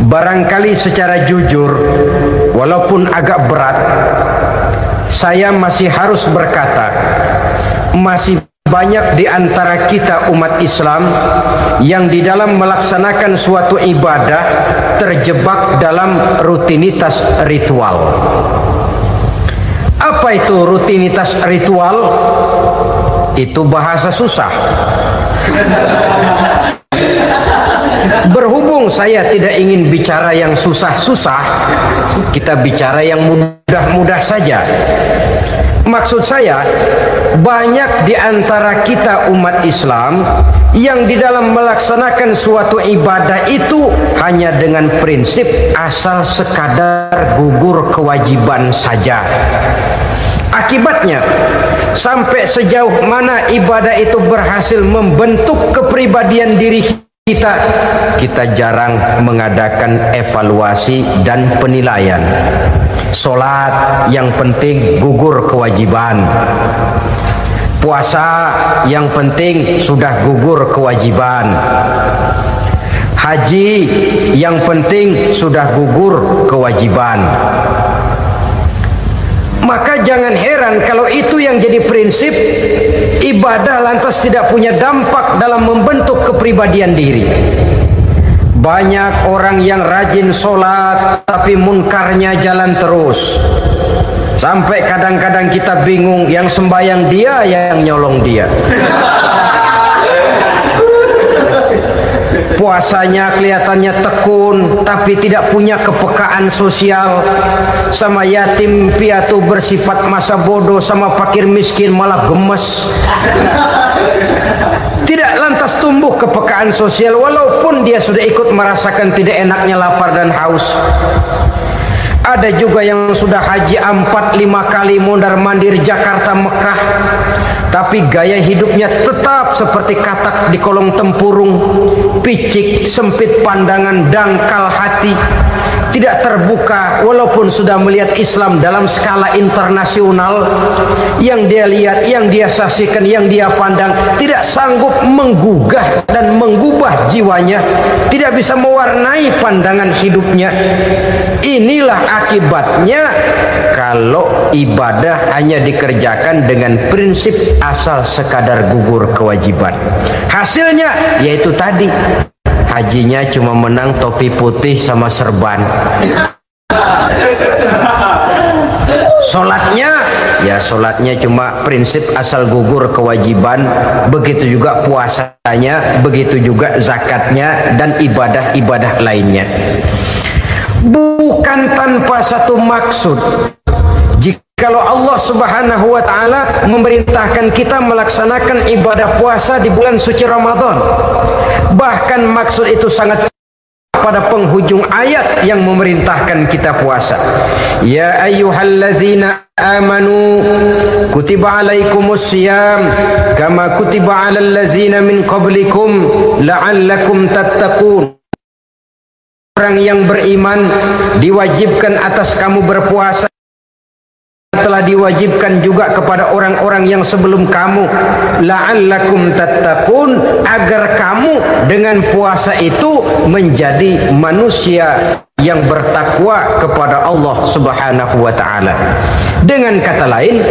barangkali secara jujur, walaupun agak berat, saya masih harus berkata, masih banyak di antara kita umat Islam yang di dalam melaksanakan suatu ibadah terjebak dalam rutinitas ritual. Apa itu rutinitas ritual? Itu bahasa susah. Berhubung saya tidak ingin bicara yang susah-susah, kita bicara yang mudah-mudah saja. Maksud saya, banyak di antara kita umat Islam yang di dalam melaksanakan suatu ibadah itu hanya dengan prinsip asal sekadar gugur kewajiban saja. Akibatnya, sampai sejauh mana ibadah itu berhasil membentuk kepribadian diri kita jarang mengadakan evaluasi dan penilaian. Solat yang penting gugur kewajiban, puasa yang penting sudah gugur kewajiban, haji yang penting sudah gugur kewajiban. Maka jangan heran kalau itu yang jadi prinsip, ibadah lantas tidak punya dampak dalam membentuk kepribadian diri. Banyak orang yang rajin sholat tapi munkarnya jalan terus. Sampai kadang-kadang kita bingung, yang sembahyang dia, yang nyolong dia. Puasanya kelihatannya tekun tapi tidak punya kepekaan sosial. Sama yatim piatu bersifat masa bodoh, sama fakir miskin malah gemes. Tidak lantas tumbuh kepekaan sosial walaupun dia sudah ikut merasakan tidak enaknya lapar dan haus. Ada juga yang sudah haji 4-5 kali mondar-mandir Jakarta Mekah, tapi gaya hidupnya tetap seperti katak di kolong tempurung, picik, sempit pandangan, dangkal hati, tidak terbuka walaupun sudah melihat Islam dalam skala internasional. Yang dia lihat, yang dia saksikan, yang dia pandang tidak sanggup menggugah dan mengubah jiwanya, tidak bisa mewarnai pandangan hidupnya. Inilah akibatnya kalau ibadah hanya dikerjakan dengan prinsip asal sekadar gugur kewajiban. Hasilnya yaitu tadi, hajinya cuma menang topi putih sama serban. Sholatnya cuma prinsip asal gugur kewajiban, begitu juga puasanya, begitu juga zakatnya dan ibadah-ibadah lainnya. Bukan tanpa satu maksud. Jikalau Allah Subhanahu wa taala memerintahkan kita melaksanakan ibadah puasa di bulan suci Ramadan, bahkan maksud itu sangat pada penghujung ayat yang memerintahkan kita puasa. Ya ayyuhalladzina amanu kutiba alaikumus syiyam kama kutiba alal ladzina min qablikum la'allakum tattaqun. Orang yang beriman diwajibkan atas kamu berpuasa, telah diwajibkan juga kepada orang-orang yang sebelum kamu, la'allakum tattaqun, agar kamu dengan puasa itu menjadi manusia yang bertakwa kepada Allah Subhanahu wa taala. Dengan kata lain,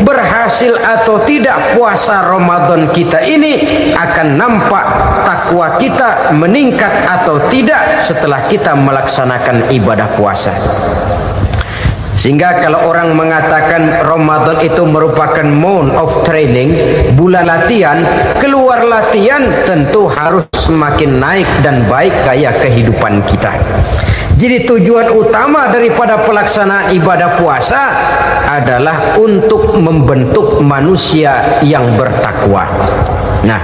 berhasil atau tidak puasa Ramadan kita ini akan nampak takwa kita meningkat atau tidak setelah kita melaksanakan ibadah puasa. Sehingga kalau orang mengatakan Ramadan itu merupakan month of training, bulan latihan, keluar latihan tentu harus semakin naik dan baik gaya kehidupan kita. Jadi tujuan utama daripada pelaksanaan ibadah puasa adalah untuk membentuk manusia yang bertakwa. Nah,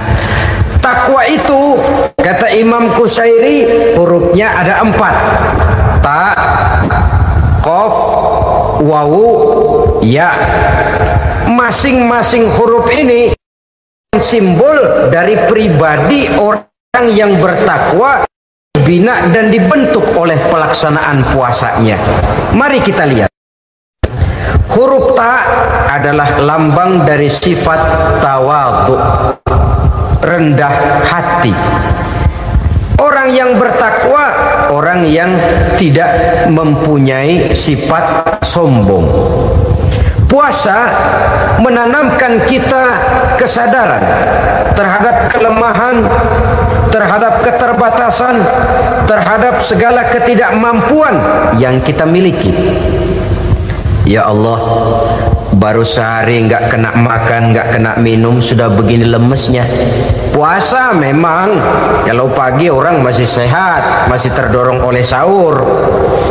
takwa itu kata Imam Qusairi hurufnya ada 4. Ta, qaf, wawu, ya. Masing-masing huruf ini simbol dari pribadi orang yang bertakwa, dibina dan dibentuk oleh pelaksanaan puasanya. Mari kita lihat. Huruf ta adalah lambang dari sifat tawadhu, rendah hati. Orang yang bertakwa, orang orang yang tidak mempunyai sifat sombong. Puasa menanamkan kita kesadaran terhadap kelemahan, terhadap keterbatasan, terhadap segala ketidakmampuan yang kita miliki. Ya Allah, baru sehari nggak kena makan, nggak kena minum, sudah begini lemesnya. Puasa memang kalau pagi orang masih sehat, masih terdorong oleh sahur,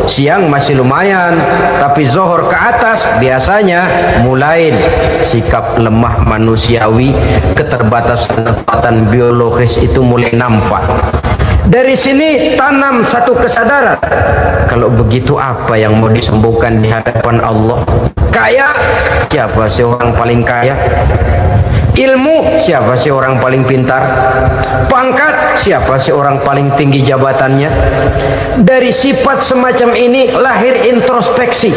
siang masih lumayan, tapi zuhur ke atas biasanya mulai sikap lemah manusiawi, keterbatasan kekuatan biologis itu mulai nampak. Dari sini tanam satu kesadaran, kalau begitu apa yang mau disembuhkan di hadapan Allah? Kaya, siapa sih orang paling kaya? Ilmu, siapa sih orang paling pintar? Pangkat, siapa sih orang paling tinggi jabatannya? Dari sifat semacam ini lahir introspeksi,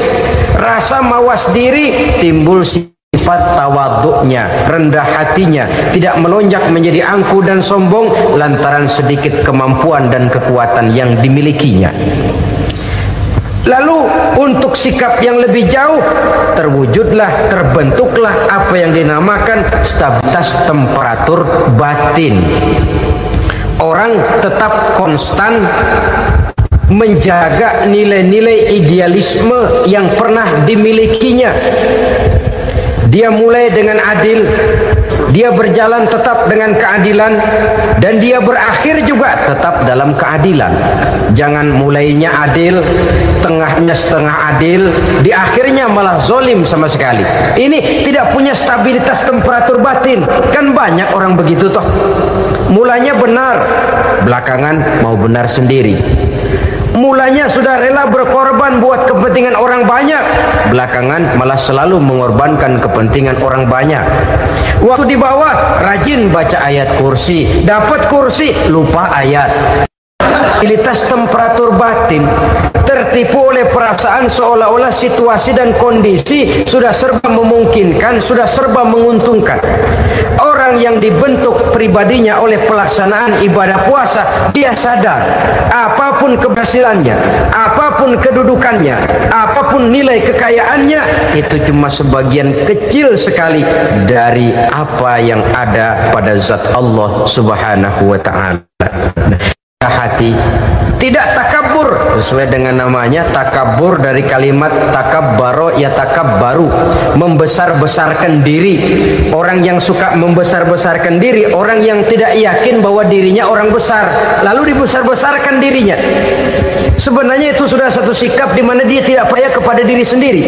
rasa mawas diri, timbul sifat tawaduknya, rendah hatinya, tidak melonjak menjadi angku dan sombong lantaran sedikit kemampuan dan kekuatan yang dimilikinya. Lalu untuk sikap yang lebih jauh, terwujudlah, terbentuklah apa yang dinamakan stabilitas temperatur batin. Orang tetap konstan menjaga nilai-nilai idealisme yang pernah dimilikinya. Dia mulai dengan adil, dia berjalan tetap dengan keadilan, dan dia berakhir juga tetap dalam keadilan. Jangan mulainya adil, tengahnya setengah adil, di akhirnya malah zolim sama sekali. Ini tidak punya stabilitas temperatur batin. Kan banyak orang begitu toh. Mulanya benar, belakangan mau benar sendiri. Mulanya sudah rela berkorban buat kepentingan orang banyak, belakangan malah selalu mengorbankan kepentingan orang banyak. Waktu di bawah rajin baca ayat kursi, dapat kursi lupa ayat. Stabilitas temperatur batin, tertipu oleh perasaan seolah-olah situasi dan kondisi sudah serba memungkinkan, sudah serba menguntungkan. Orang yang dibentuk pribadinya oleh pelaksanaan ibadah puasa, dia sadar apapun keberhasilannya, apapun kedudukannya, apapun nilai kekayaannya, itu cuma sebagian kecil sekali dari apa yang ada pada zat Allah Subhanahu wa ta'ala. Hati tidak takabur, sesuai dengan namanya takabur dari kalimat takabbaro ya takabbaru, membesar-besarkan diri. Orang yang suka membesar-besarkan diri, orang yang tidak yakin bahwa dirinya orang besar, lalu dibesar-besarkan dirinya. Sebenarnya itu sudah satu sikap di mana dia tidak percaya kepada diri sendiri.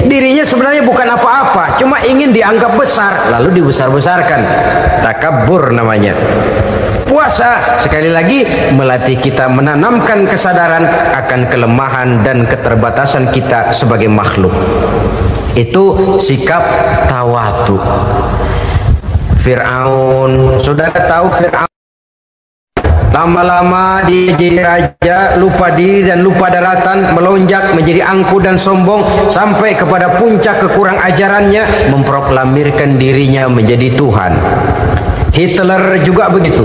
Dirinya sebenarnya bukan apa-apa, cuma ingin dianggap besar, lalu dibesar-besarkan. Takabbur namanya. Puasa sekali lagi melatih kita menanamkan kesadaran akan kelemahan dan keterbatasan kita sebagai makhluk. Itu sikap tawadu. Fir'aun, sudah tahu Fir'aun, lama-lama dia jadi raja, lupa diri dan lupa daratan, melonjak menjadi angku dan sombong sampai kepada puncak kekurang ajarannya, memproklamirkan dirinya menjadi Tuhan. Hitler juga begitu.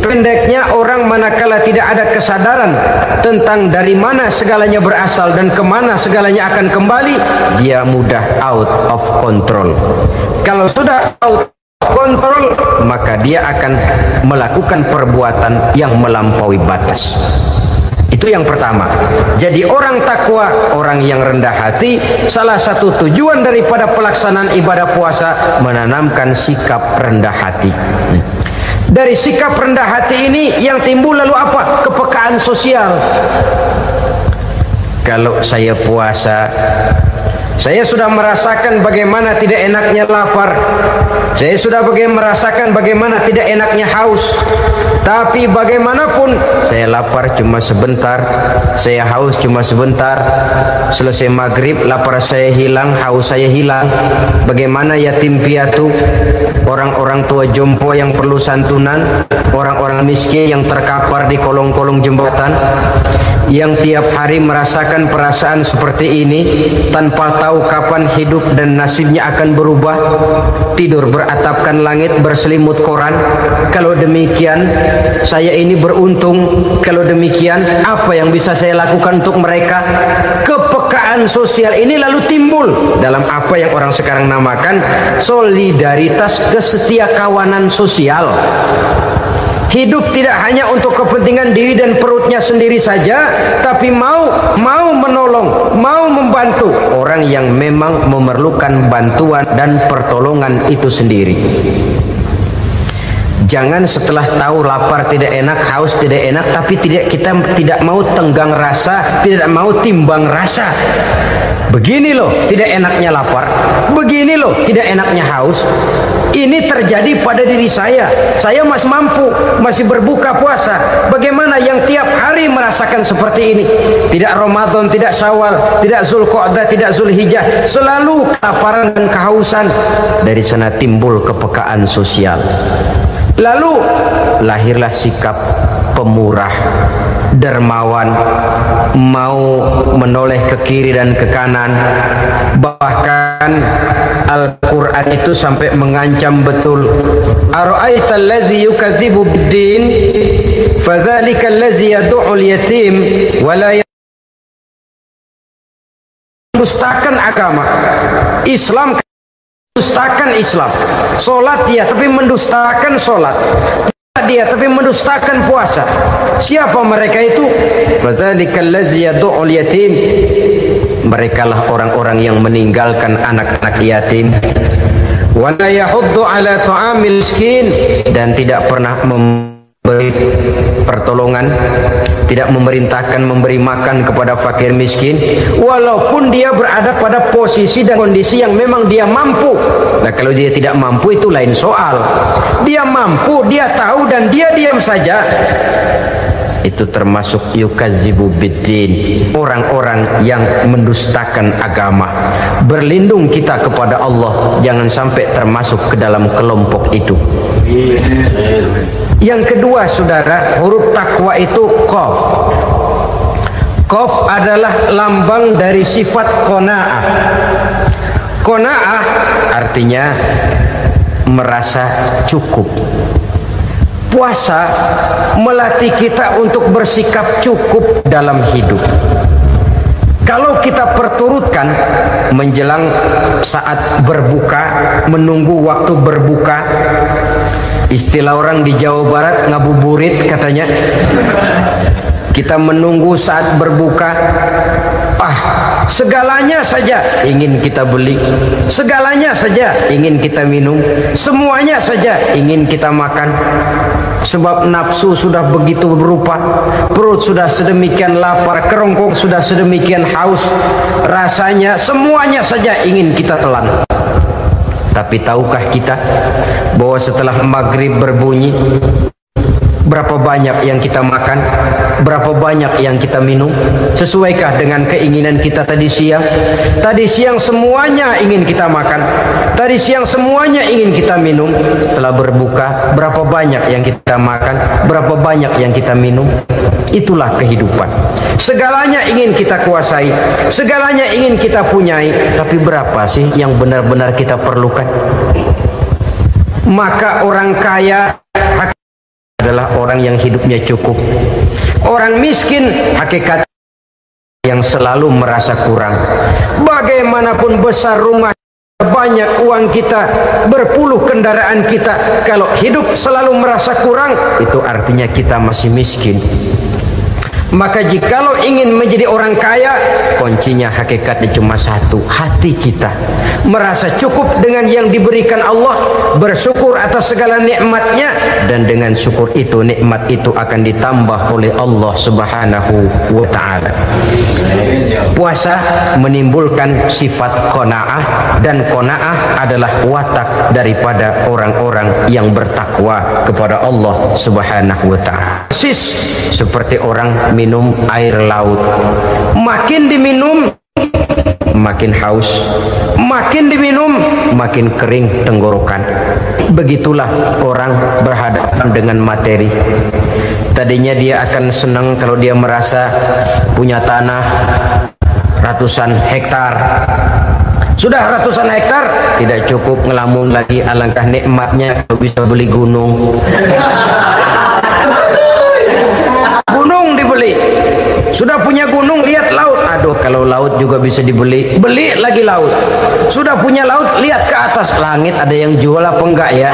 Pendeknya orang manakala tidak ada kesadaran tentang dari mana segalanya berasal dan kemana segalanya akan kembali, dia mudah out of control. Kalau sudah out of control, maka dia akan melakukan perbuatan yang melampaui batas. Itu yang pertama. Jadi orang takwa, orang yang rendah hati, salah satu tujuan daripada pelaksanaan ibadah puasa menanamkan sikap rendah hati. Dari sikap rendah hati ini yang timbul lalu apa? Kepekaan sosial. Kalau saya puasa, saya sudah merasakan bagaimana tidak enaknya lapar. Saya sudah merasakan bagaimana tidak enaknya haus. Tapi bagaimanapun, saya lapar cuma sebentar, saya haus cuma sebentar. Selesai maghrib, lapar saya hilang, haus saya hilang. Bagaimana yatim piatu, orang-orang tua jompo yang perlu santunan, orang-orang miskin yang terkapar di kolong-kolong jembatan. yang tiap hari merasakan perasaan seperti ini tanpa tahu kapan hidup dan nasibnya akan berubah, tidur beratapkan langit berselimut koran. Kalau demikian saya ini beruntung. Kalau demikian apa yang bisa saya lakukan untuk mereka? Kepekaan sosial ini lalu timbul dalam apa yang orang sekarang namakan solidaritas, kesetiakawanan sosial. Hidup tidak hanya untuk kepentingan diri dan perutnya sendiri saja, tapi mau menolong, mau membantu orang yang memang memerlukan bantuan dan pertolongan itu sendiri. Jangan setelah tahu lapar tidak enak, haus tidak enak, tapi kita tidak mau tenggang rasa, tidak mau timbang rasa. Begini loh tidak enaknya lapar, begini loh tidak enaknya haus. Ini terjadi pada diri saya. Saya masih mampu, masih berbuka puasa. Bagaimana yang tiap hari merasakan seperti ini? Tidak Ramadan, tidak Syawal, tidak Zulqa'dah, tidak Zulhijjah, selalu kelaparan dan kehausan. Dari sana timbul kepekaan sosial. Lalu lahirlah sikap pemurah, dermawan, mau menoleh ke kiri dan ke kanan. Bahkan Al-Quran itu sampai mengancam betul. Ara'aita allazi yukadzibu bid-din fadzalika allazi yad'ul yatim wa la mendustakan agama. Islam mendustakan Islam. Solat dia tapi mendustakan solat. Dia tapi mendustakan puasa. Siapa mereka itu? Fadzalikal ladzi yad'ul yatim. Merekalah orang-orang yang meninggalkan anak-anak yatim. Wa la yahuddu ala ta'amil miskin, dan tidak pernah memberi pertolongan, tidak memerintahkan memberi makan kepada fakir miskin, walaupun dia berada pada posisi dan kondisi yang memang dia mampu. Nah, kalau dia tidak mampu itu lain soal. Dia mampu, dia tahu, dan dia diam saja. Itu termasuk yukadzibu biddin, orang-orang yang mendustakan agama. Berlindung kita kepada Allah, jangan sampai termasuk ke dalam kelompok itu. Yang kedua, saudara, huruf takwa itu qaf. Qaf adalah lambang dari sifat qanaah. Qanaah artinya merasa cukup. Puasa melatih kita untuk bersikap cukup dalam hidup. Kalau kita perturutkan menjelang saat berbuka, menunggu waktu berbuka, istilah orang di Jawa Barat ngabuburit katanya. Kita menunggu saat berbuka, segalanya saja ingin kita beli, segalanya saja ingin kita minum, semuanya saja ingin kita makan. Sebab nafsu sudah begitu berupa, perut sudah sedemikian lapar, kerongkong sudah sedemikian haus, rasanya semuanya saja ingin kita telan. Tapi tahukah kita bahwa setelah maghrib berbunyi, berapa banyak yang kita makan, berapa banyak yang kita minum? Sesuaikah dengan keinginan kita tadi siang? Tadi siang semuanya ingin kita makan, tadi siang semuanya ingin kita minum. Setelah berbuka, berapa banyak yang kita makan, berapa banyak yang kita minum? Itulah kehidupan. Segalanya ingin kita kuasai, segalanya ingin kita punyai, tapi berapa sih yang benar-benar kita perlukan? Maka orang kaya adalah orang yang hidupnya cukup. Orang miskin hakikat yang selalu merasa kurang. Bagaimanapun besar rumah, banyak uang kita, berpuluh kendaraan kita, kalau hidup selalu merasa kurang, itu artinya kita masih miskin. Maka jikalau ingin menjadi orang kaya, kuncinya hakikatnya cuma satu, hati kita merasa cukup dengan yang diberikan Allah, bersyukur atas segala nikmatnya, dan dengan syukur itu, nikmat itu akan ditambah oleh Allah Subhanahu wa ta'ala. Puasa menimbulkan sifat qanaah, dan qanaah adalah watak daripada orang-orang yang bertakwa kepada Allah Subhanahu wa ta'ala. Seperti orang minum air laut, makin diminum makin haus, makin diminum makin kering tenggorokan. Begitulah orang berhadapan dengan materi. tadinya dia akan senang kalau dia merasa punya tanah ratusan hektar. Sudah ratusan hektar tidak cukup, ngelamun lagi, alangkah nikmatnya kalau bisa beli gunung. Gunung dibeli. Sudah punya gunung, lihat laut. Aduh, kalau laut juga bisa dibeli, beli lagi laut. Sudah punya laut, lihat ke atas langit, ada yang jual apa enggak ya?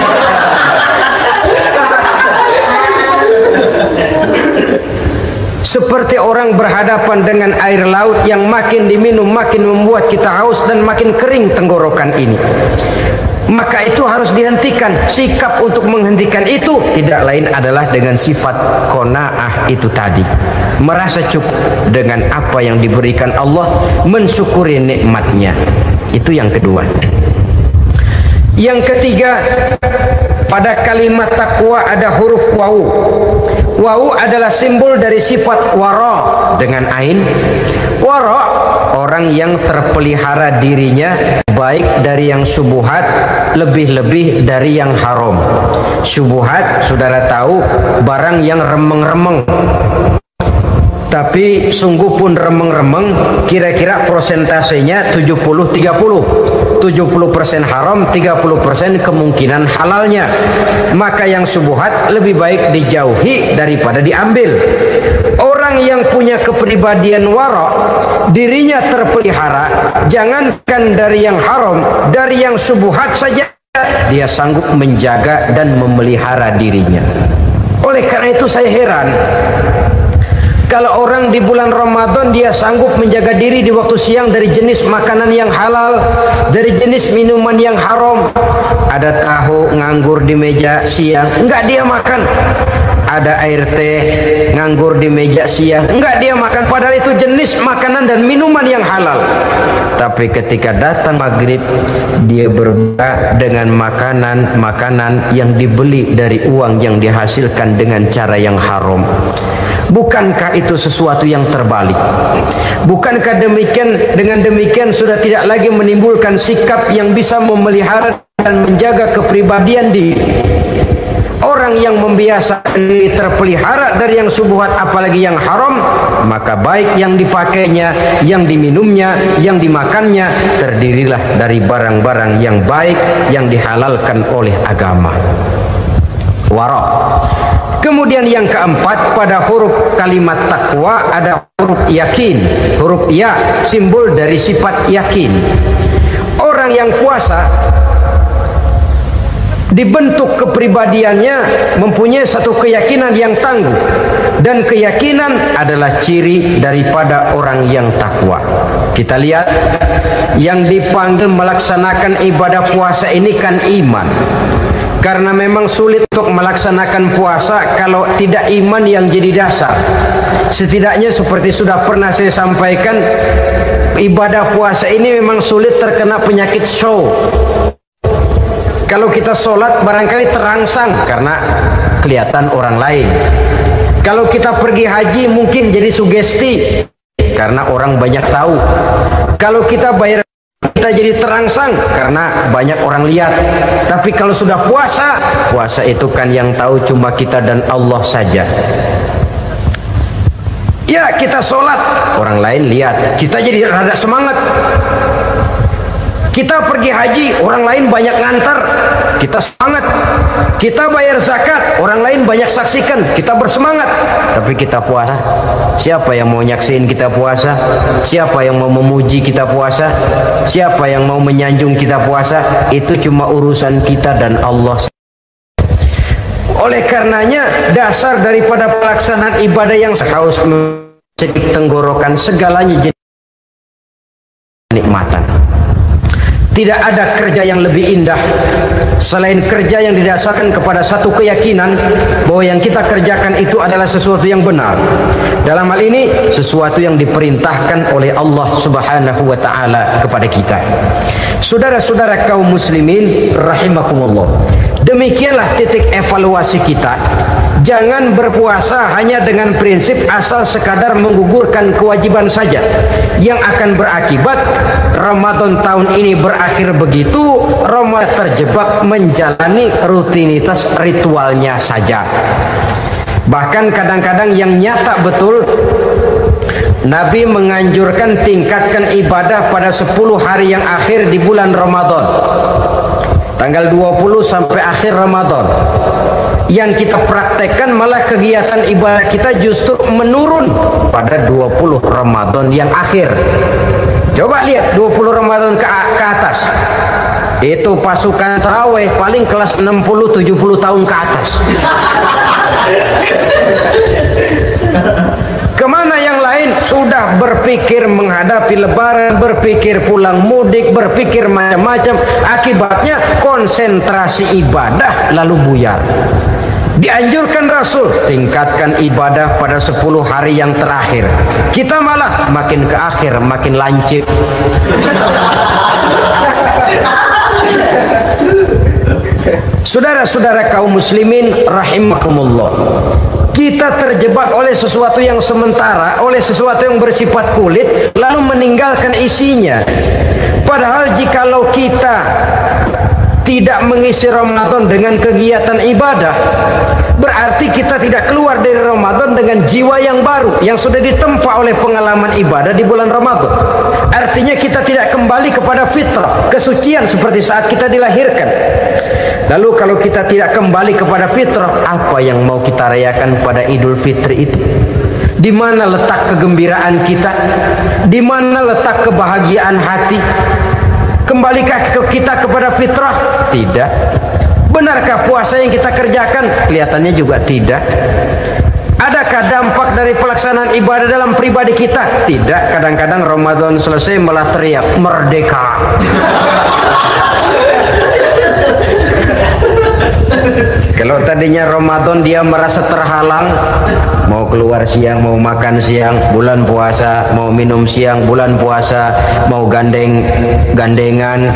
Seperti orang berhadapan dengan air laut yang makin diminum makin membuat kita haus dan makin kering tenggorokan ini. Maka itu harus dihentikan. Sikap untuk menghentikan itu tidak lain adalah dengan sifat qanaah itu tadi. Merasa cukup dengan apa yang diberikan Allah, mensyukuri nikmatnya. Itu yang kedua. Yang ketiga, pada kalimat takwa ada huruf wawu. Wawu adalah simbol dari sifat wara dengan ain. Wara, orang yang terpelihara dirinya baik dari yang syubhat, lebih-lebih dari yang haram. Syubhat, saudara tahu, barang yang remeng-remeng. Tapi sungguh pun remeng-remeng, kira-kira prosentasenya 70-30. 70% haram, 30% kemungkinan halalnya. Maka yang syubhat lebih baik dijauhi daripada diambil. Orang yang punya kepribadian wara, dirinya terpelihara, jangankan dari yang haram, dari yang syubhat saja dia sanggup menjaga dan memelihara dirinya. Oleh karena itu saya heran kalau orang di bulan Ramadan dia sanggup menjaga diri di waktu siang dari jenis makanan yang halal, dari jenis minuman yang haram. Ada tahu nganggur di meja siang, enggak dia makan. Ada air teh nganggur di meja siang, enggak dia makan. Padahal itu jenis makanan dan minuman yang halal. Tapi ketika datang maghrib, dia berbuka dengan makanan yang dibeli dari uang yang dihasilkan dengan cara yang haram. Bukankah itu sesuatu yang terbalik? Bukankah dengan demikian sudah tidak lagi menimbulkan sikap yang bisa memelihara dan menjaga kepribadian diri? Orang yang membiasakan diri terpelihara dari yang syubhat apalagi yang haram, maka baik yang dipakainya, yang diminumnya, yang dimakannya terdirilah dari barang-barang yang baik yang dihalalkan oleh agama. Wara. Kemudian yang keempat, pada huruf kalimat takwa ada huruf yakin. Huruf ya simbol dari sifat yakin. Orang yang puasa dibentuk kepribadiannya mempunyai satu keyakinan yang tangguh, dan keyakinan adalah ciri daripada orang yang takwa. Kita lihat yang dipanggil melaksanakan ibadah puasa ini kan iman. Karena memang sulit untuk melaksanakan puasa kalau tidak iman yang jadi dasar. Setidaknya seperti sudah pernah saya sampaikan, ibadah puasa ini memang sulit terkena penyakit show. Kalau kita sholat barangkali terangsang karena kelihatan orang lain. Kalau kita pergi haji mungkin jadi sugesti karena orang banyak tahu. Kalau kita bayar kita jadi terangsang karena banyak orang lihat. Tapi kalau sudah puasa, puasa itu kan yang tahu cuma kita dan Allah saja. Ya, kita sholat, orang lain lihat, kita jadi rada semangat. Kita pergi haji, orang lain banyak ngantar, kita semangat. Kita bayar zakat, orang lain banyak saksikan, kita bersemangat. Tapi kita puasa, siapa yang mau nyaksiin kita puasa? Siapa yang mau memuji kita puasa? Siapa yang mau menyanjung kita puasa? Itu cuma urusan kita dan Allah. Oleh karenanya, dasar daripada pelaksanaan ibadah yang harus mencedik tenggorokan segalanya jadi nikmatan. Tidak ada kerja yang lebih indah selain kerja yang didasarkan kepada satu keyakinan bahwa yang kita kerjakan itu adalah sesuatu yang benar. Dalam hal ini sesuatu yang diperintahkan oleh Allah Subhanahu wa taala kepada kita. Saudara-saudara kaum muslimin rahimakumullah. Demikianlah titik evaluasi kita. Jangan berpuasa hanya dengan prinsip asal sekadar menggugurkan kewajiban saja, yang akan berakibat Ramadan tahun ini berakhir begitu, Ramadan terjebak menjalani rutinitas ritualnya saja. Bahkan kadang-kadang yang nyata betul, Nabi menganjurkan tingkatkan ibadah pada 10 hari yang akhir di bulan Ramadan, tanggal 20 sampai akhir Ramadan. Yang kita praktekkan malah kegiatan ibadah kita justru menurun pada 20 Ramadan yang akhir. Coba lihat 20 Ramadan ke atas, itu pasukan tarawih paling kelas 60-70 tahun ke atas. Kemana yang lain? Sudah berpikir menghadapi lebaran, berpikir pulang mudik, berpikir macam-macam. Akibatnya konsentrasi ibadah lalu buyar. Dianjurkan Rasul, tingkatkan ibadah pada 10 hari yang terakhir. Kita malah makin ke akhir makin lancip. Saudara-saudara kaum muslimin rahimakumullah, kita terjebak oleh sesuatu yang sementara, oleh sesuatu yang bersifat kulit, lalu meninggalkan isinya. Padahal jikalau kita tidak mengisi Ramadan dengan kegiatan ibadah, berarti kita tidak keluar dari Ramadan dengan jiwa yang baru, yang sudah ditempa oleh pengalaman ibadah di bulan Ramadan. Artinya kita tidak kembali kepada fitrah, kesucian seperti saat kita dilahirkan. Lalu kalau kita tidak kembali kepada fitrah, apa yang mau kita rayakan pada Idul Fitri itu? Di mana letak kegembiraan kita? Di mana letak kebahagiaan hati? Kembalikah kita kepada fitrah? Tidak. Benarkah puasa yang kita kerjakan? Kelihatannya juga tidak. Adakah dampak dari pelaksanaan ibadah dalam pribadi kita? Tidak. Kadang-kadang Ramadan selesai malah teriak merdeka. Kalau tadinya Ramadan dia merasa terhalang, mau keluar siang, mau makan siang, bulan puasa, mau minum siang, bulan puasa, mau gandengan,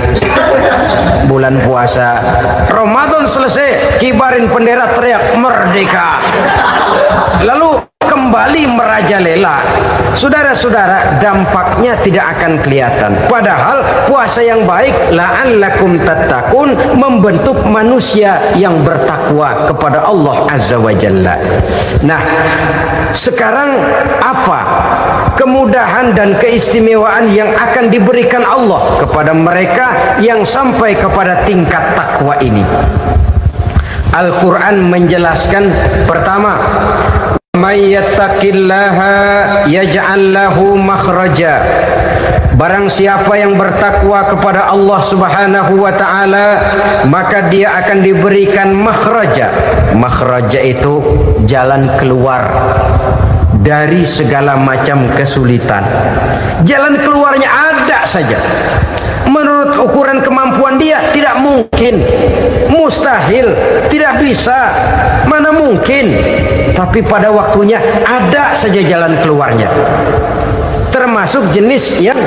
bulan puasa. Ramadan selesai, kibarin bendera, teriak merdeka. Lalu kembali merajalela. Saudara-saudara, dampaknya tidak akan kelihatan. Padahal puasa yang baik, la'allakum tattaqun, membentuk manusia yang bertakwa kepada Allah Azza wa Jalla. Nah, sekarang apa kemudahan dan keistimewaan yang akan diberikan Allah kepada mereka yang sampai kepada tingkat takwa ini? Al-Quran menjelaskan, pertama, may yattaqillaha yaj'al lahu makhraja. Barang siapa yang bertakwa kepada Allah Subhanahu wa taala, maka dia akan diberikan makhraja. Makhraja itu jalan keluar dari segala macam kesulitan. Jalan keluarnya ada saja. Menurut ukuran kemampuan dia tidak mungkin, mustahil, tidak bisa, mana mungkin. Tapi pada waktunya ada saja jalan keluarnya. Termasuk jenis yang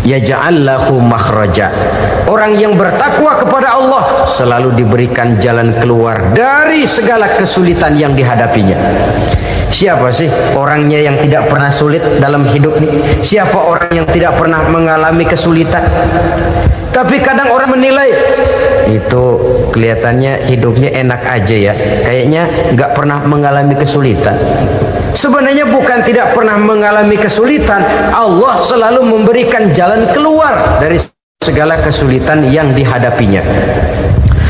yaj'al lahu makhraja. Orang yang bertakwa kepada Allah selalu diberikan jalan keluar dari segala kesulitan yang dihadapinya. Siapa sih orangnya yang tidak pernah sulit dalam hidup ini? Siapa orang yang tidak pernah mengalami kesulitan? Tapi kadang orang menilai, itu kelihatannya hidupnya enak aja ya, kayaknya nggak pernah mengalami kesulitan. Sebenarnya bukan tidak pernah mengalami kesulitan, Allah selalu memberikan jalan keluar dari segala kesulitan yang dihadapinya.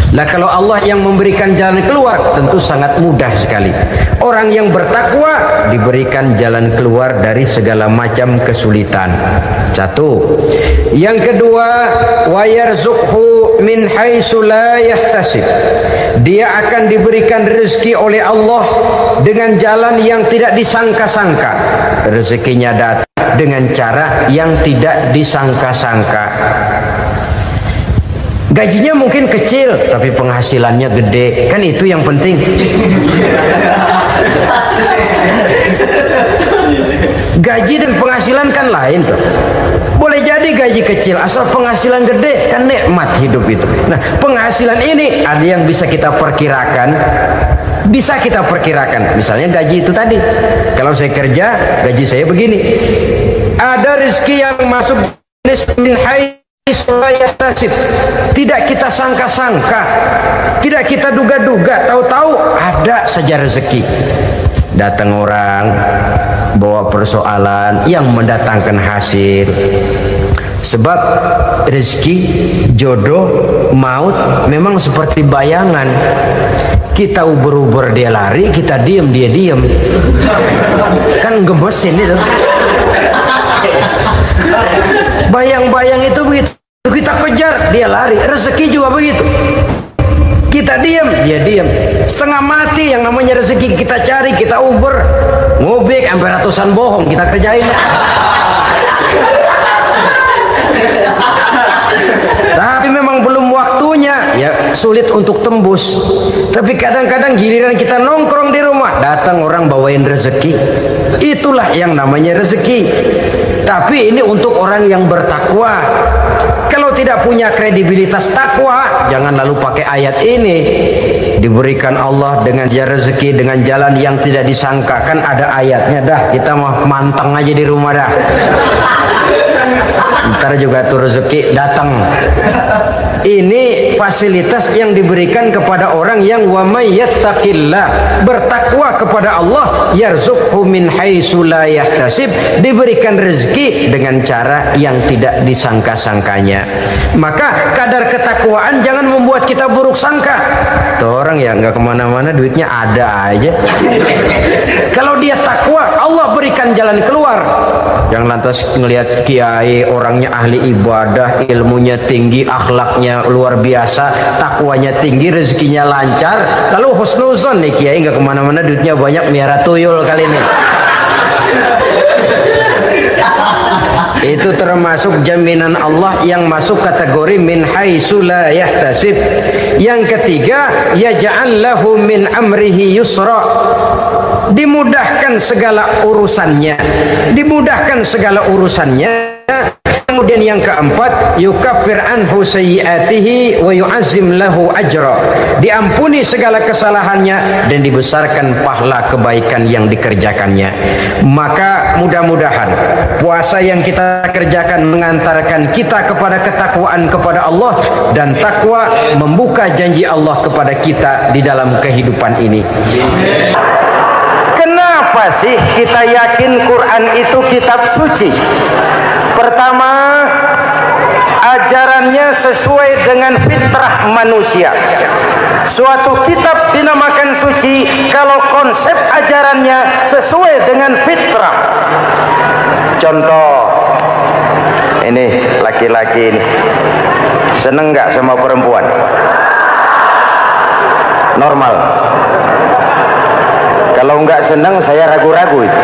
Lah kalau Allah yang memberikan jalan keluar, tentu sangat mudah sekali. Orang yang bertakwa diberikan jalan keluar dari segala macam kesulitan. Satu. Yang kedua, wa yarzuqhu min haitsu la yahtasib. Dia akan diberikan rezeki oleh Allah dengan jalan yang tidak disangka-sangka. Rezekinya datang dengan cara yang tidak disangka-sangka. Gajinya mungkin kecil, tapi penghasilannya gede. Kan itu yang penting. Gaji dan penghasilan kan lain tuh. Boleh jadi gaji kecil, asal penghasilan gede, kan nikmat hidup itu. Nah, penghasilan ini ada yang bisa kita perkirakan. Bisa kita perkirakan. Misalnya gaji itu tadi. Kalau saya kerja, gaji saya begini. Ada rezeki yang masuk min hayy tidak kita sangka-sangka, tidak kita duga-duga, tahu-tahu ada saja saja rezeki. Datang orang bawa persoalan yang mendatangkan hasil. Sebab rezeki, jodoh, maut memang seperti bayangan. Kita uber-uber dia lari, kita diem dia diem. Kan gemesin itu. Bayang-bayang itu begitu, kita kejar dia lari. Rezeki juga begitu. Kita diem, dia diem. Setengah mati yang namanya rezeki kita cari, kita uber, ngobek sampai ratusan bohong kita kerjain. Tapi memang belum waktunya, ya sulit untuk tembus. Tapi kadang-kadang giliran kita nongkrong di rumah, datang orang bawain rezeki. Itulah yang namanya rezeki. Tapi ini untuk orang yang bertakwa. Kalau tidak punya kredibilitas takwa, jangan lalu pakai ayat ini. Diberikan Allah dengan rezeki dengan jalan yang tidak disangka. Kan ada ayatnya dah. Kita mah mantang aja di rumah dah. Ntar juga tuh rezeki datang. Ini fasilitas yang diberikan kepada orang yang wa may yattaqillah, bertakwa kepada Allah, yarzuqhu min haitsu la yahtasib, diberikan rezeki dengan cara yang tidak disangka-sangkanya. Maka kadar ketakwaan jangan membuat kita buruk sangka. Tuh orang ya nggak kemana-mana, duitnya ada aja. Kalau dia takwa, Allah berikan jalan keluar. Yang lantas ngelihat kiai orangnya ahli ibadah, ilmunya tinggi, akhlaknya luar biasa, takwanya tinggi, rezekinya lancar, lalu husnuzon nih kiai nggak kemana-mana, duitnya banyak, miara tuyul kali ini. Itu termasuk jaminan Allah yang masuk kategori min haitsu la yahtasib. Yang ketiga, yaj'al lahu min amrihi yusra, dimudahkan segala urusannya, dimudahkan segala urusannya. Kemudian yang keempat, yukaffir anhu sayyiatihi wa yu'azzim lahu ajra, diampuni segala kesalahannya dan dibesarkan pahala kebaikan yang dikerjakannya. Maka mudah-mudahan puasa yang kita kerjakan mengantarkan kita kepada ketakwaan kepada Allah, dan takwa membuka janji Allah kepada kita di dalam kehidupan ini. Kenapa sih kita yakin Quran itu kitab suci? Pertama, ajarannya sesuai dengan fitrah manusia. Suatu kitab dinamakan suci kalau konsep ajarannya sesuai dengan fitrah. Contoh, ini laki-laki ini seneng nggak sama perempuan? Normal. Kalau nggak seneng, saya ragu-ragu itu.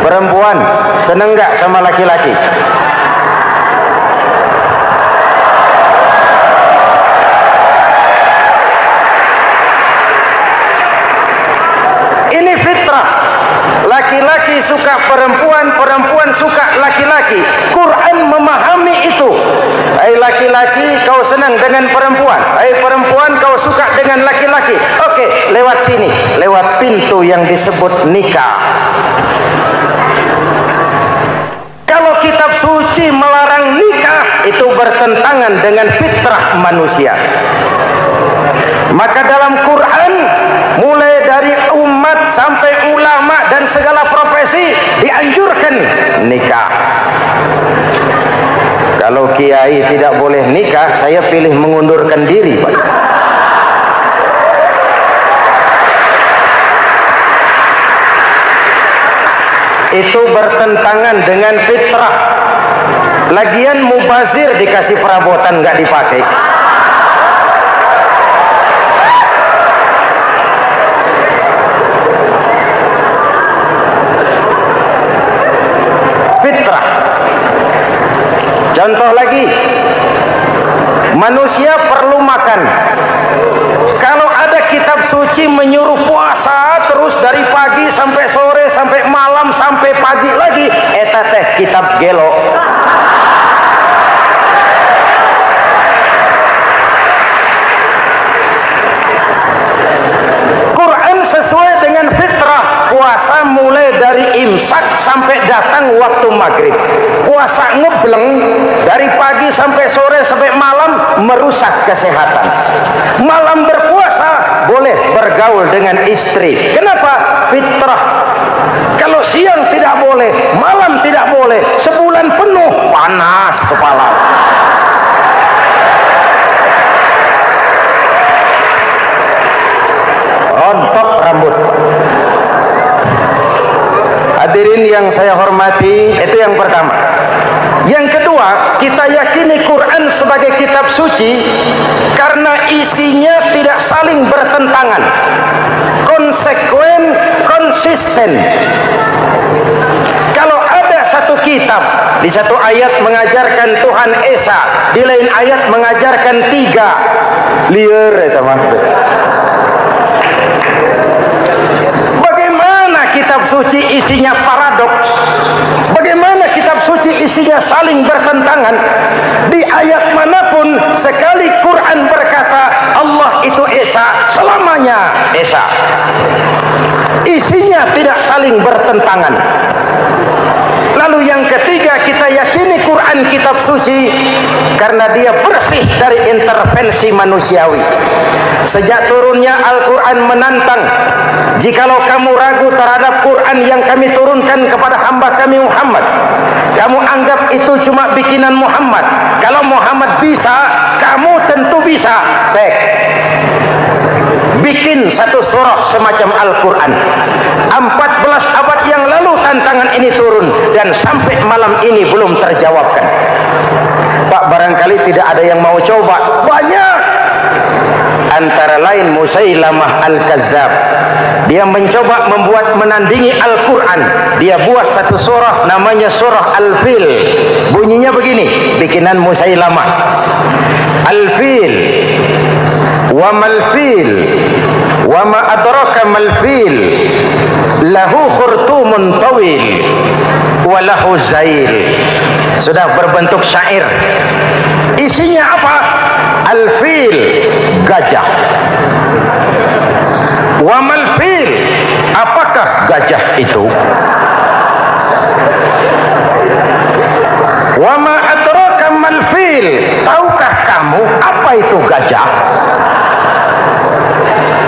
Perempuan seneng nggak sama laki-laki? Ini fitrah. Laki-laki suka perempuan, perempuan suka laki-laki. Quran memahami itu. Hai laki-laki, kau senang dengan perempuan. Hai perempuan, kau suka dengan laki-laki. Oke, lewat sini, lewat pintu yang disebut nikah. Kalau kitab suci melarang nikah, itu bertentangan dengan fitrah manusia. Maka dalam Quran, mulai dari umat sampai ulama dan segala profesi dianjurkan nikah. Kalau kiai tidak boleh nikah, saya pilih mengundurkan diri, Pak. Itu bertentangan dengan fitrah. Lagian mubazir dikasih perabotan nggak dipakai. Fitrah. Contoh lagi, manusia perlu makan. Kalau ada kitab suci menyuruh puasa terus dari pagi sampai sore sampai malam sampai pagi lagi, eta teh kitab gelo. Quran sesuai dengan fitrah. Puasa mulai dari imsak sampai datang waktu maghrib. Puasa ngebleng dari pagi sampai sore sampai malam merusak kesehatan. Malam berpuasa puasa boleh bergaul dengan istri. Kenapa? Fitrah. Kalau siang tidak boleh, malam tidak boleh, sebulan penuh panas kepala. Rontok rambut. Hadirin yang saya hormati, itu yang pertama. Yang kedua, kita yakini Quran sebagai kitab suci karena isinya tidak saling bertentangan, konsekuen, konsisten. Kalau ada satu kitab, di satu ayat mengajarkan Tuhan Esa, di lain ayat mengajarkan tiga, liar itu maksudnya. Bagaimana kitab suci isinya paradoks? Bagaimana kitab suci isinya saling bertentangan? Di ayat manapun sekali Quran berkata Allah itu Esa, selamanya Esa. Isinya tidak saling bertentangan. Lalu yang ketiga, kita yakini Quran kitab suci karena dia bersih dari intervensi manusiawi. Sejak turunnya Al-Quran menantang, jikalau kamu ragu terhadap Quran yang kami turunkan kepada hamba kami Muhammad, kamu anggap itu cuma bikinan Muhammad. Kalau Muhammad bisa, kamu tentu bisa. Baik, bikin satu surah semacam Al-Quran. 14 abad yang lalu tantangan ini turun dan sampai malam ini belum terjawabkan. Pak, barangkali tidak ada yang mau coba. Banyak. Antara lain Musailamah Al-Kazzab. Dia mencoba membuat menandingi Al-Quran. Dia buat satu surah namanya surah Al-Fil. Bunyinya begini, bikinan Musailamah. Al-Fil, wa mal-fil, wa ma adraka mal-fil, lahu khurtumun tawil, wa lahu zail. Sudah berbentuk syair. Isinya apa? Al-fil, gajah. Wa mal-fil, apakah gajah itu? Wa ma adraka mal-fil, tahukah kamu apa itu gajah?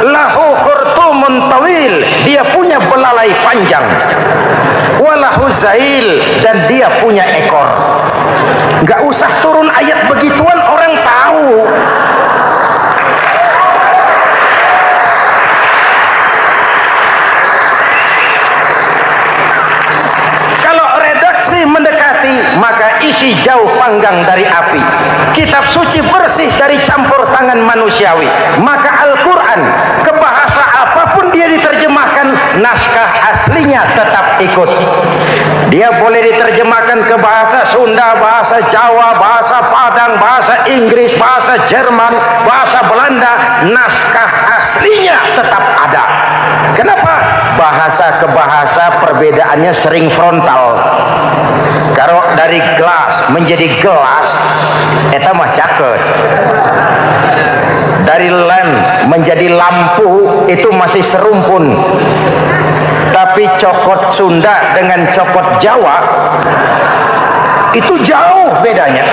Lahu khurtumun tawil, dia punya belalai panjang. Walahu zail, dan dia punya ekor. Gak usah turun ayat begituan, orang tahu. Kalau redaksi mendekati, maka isi jauh panggang dari api. Kitab suci bersih dari campur tangan manusiawi. Maka Al-Quran, ke bahasa apapun dia diterjemahkan, naskah aslinya tetap ikut. Dia boleh diterjemahkan ke bahasa Sunda, bahasa Jawa, bahasa Padang, bahasa Inggris, bahasa Jerman, bahasa Belanda, naskah aslinya tetap ada. Kenapa? Bahasa ke bahasa perbedaannya sering frontal. Kalau dari gelas menjadi gelas, eta mah caket. Dari lamp menjadi lampu, itu masih serumpun. Tapi cokot Sunda dengan cokot Jawa itu jauh bedanya.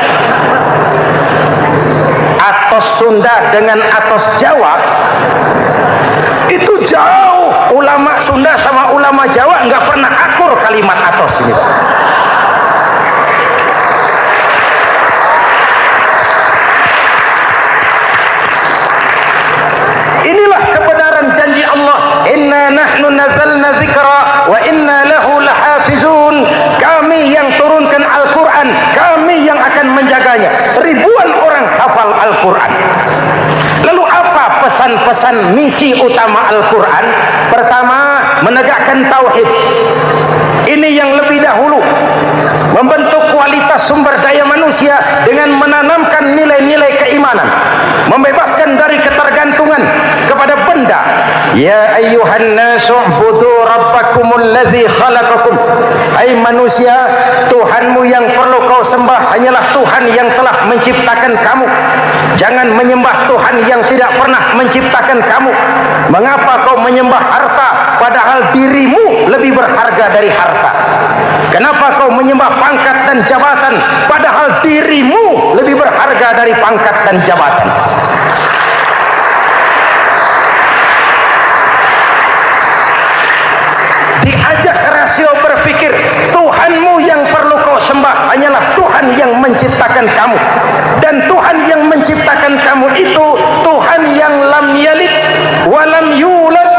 Atos Sunda dengan atos Jawa itu jauh. Ulama Sunda sama ulama Jawa nggak pernah akur kalimat atos ini. Inilah kebenaran janji Allah. Inna nahnu nazalna dzikra wa inna lahu lahafizun. Kami yang turunkan Al-Quran, kami yang akan menjaganya. Ribuan orang hafal Al-Quran. Lalu apa pesan-pesan misi utama Al-Quran? Pertama, menegakkan tauhid. Ini yang lebih dahulu. Membentuk kualitas sumber daya manusia dengan menanamkan nilai-nilai keimanan. Membebaskan dari ketergantungan kepada benda. Ya ayyuhan nasu ubudu rabbakumul ladzi khalaqakum. Hai manusia, Tuhanmu yang perlu kau sembah hanyalah Tuhan yang telah menciptakan kamu. Jangan menyembah Tuhan yang tidak pernah menciptakan kamu. Mengapa kau menyembah harta padahal dirimu lebih berharga dari harta? Kenapa kau menyembah pangkat dan jabatan padahal dirimu lebih berharga dari pangkat dan jabatan? menciptakan kamu. Dan Tuhan yang menciptakan kamu itu Tuhan yang lam yalid wa lam yulad,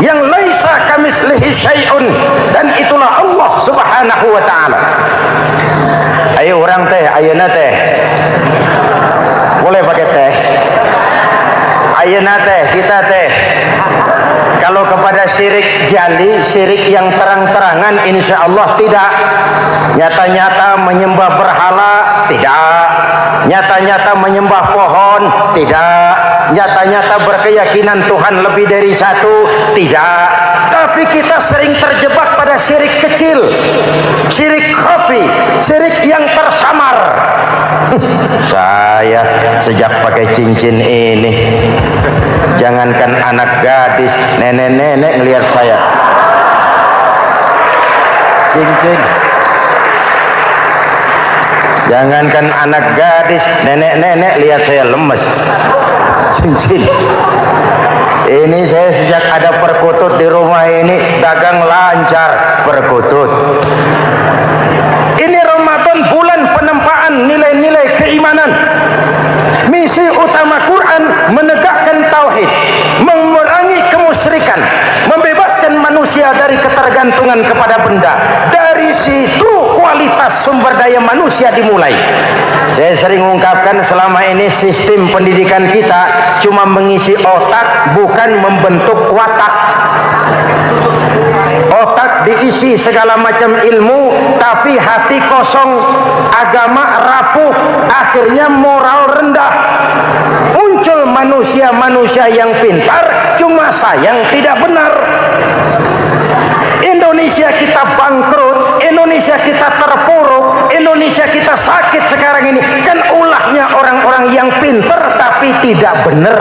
yang laisa kamislihi syai'un, dan itulah Allah Subhanahu wa taala. Ayo orang teh, ayeuna teh. Boleh pakai teh. Ayeuna teh, kita teh. Kalau kepada syirik jali, syirik yang terang-terangan, insya Allah tidak. Nyata-nyata menyembah berhala, tidak. Nyata-nyata menyembah pohon, tidak. Nyata-nyata berkeyakinan Tuhan lebih dari satu, tidak. Tapi kita sering terjebak pada syirik kecil, syirik khafi, syirik yang tersamar. Saya sejak pakai cincin ini, jangankan anak gadis, nenek-nenek ngelihat saya cincin. Jangankan anak gadis, nenek-nenek lihat saya lemes cincin. Ini saya sejak ada perkutut di rumah ini dagang lancar perkutut. Ini Ramadan, bulan penempaan nilai-nilai keimanan. Misi utama Quran menegakkan tauhid, memerangi kemusyrikan, membebaskan manusia dari ketergantungan kepada benda. Dari situ kualitas sumber daya manusia dimulai. Saya sering mengungkapkan selama ini sistem pendidikan kita cuma mengisi otak, bukan membentuk watak. Otak diisi segala macam ilmu, tapi hati kosong, agama rapuh, akhirnya moral rendah. Muncul manusia-manusia yang pintar, cuma sayang tidak benar. Indonesia kita bangkrut, Indonesia kita terpuruk, Indonesia kita sakit sekarang ini kan ulahnya orang-orang yang pintar tapi tidak benar.